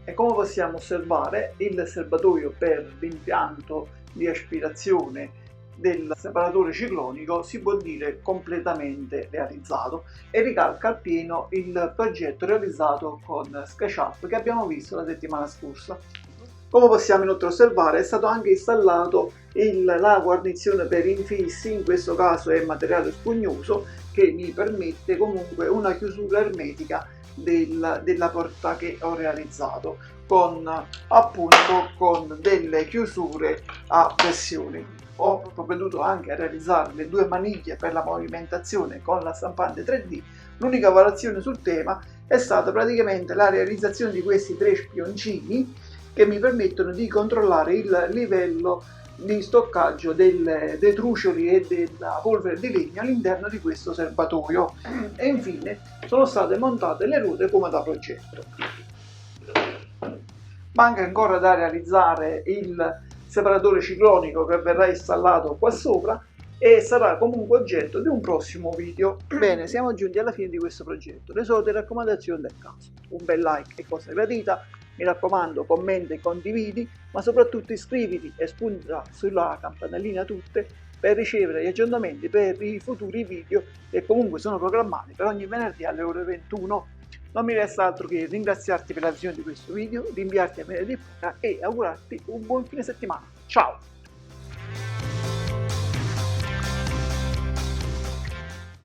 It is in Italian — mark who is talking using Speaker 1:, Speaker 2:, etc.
Speaker 1: E come possiamo osservare, il serbatoio per l'impianto di aspirazione del separatore ciclonico si può dire completamente realizzato e ricalca appieno il progetto realizzato con SketchUp che abbiamo visto la settimana scorsa. Come possiamo inoltre osservare, è stato anche installato la guarnizione per infissi, in questo caso è materiale spugnoso, che mi permette comunque una chiusura ermetica della porta che ho realizzato con delle chiusure a pressione. Ho provveduto anche a realizzare le due maniglie per la movimentazione con la stampante 3D. L'unica variazione sul tema è stata praticamente la realizzazione di questi tre spioncini che mi permettono di controllare il livello di stoccaggio dei trucioli e della polvere di legno all'interno di questo serbatoio. E infine sono state montate le ruote come da progetto. Manca ancora da realizzare il separatore ciclonico che verrà installato qua sopra e sarà comunque oggetto di un prossimo video. Bene, siamo giunti alla fine di questo progetto. Le solite raccomandazioni del caso: un bel like è cosa gradita, mi raccomando commenta e condividi, ma soprattutto iscriviti e spunta sulla campanellina tutte per ricevere gli aggiornamenti per i futuri video che comunque sono programmati per ogni venerdì alle ore 21. Non mi resta altro che ringraziarti per la visione di questo video, rinviarti a venerdì e augurarti un buon fine settimana. Ciao!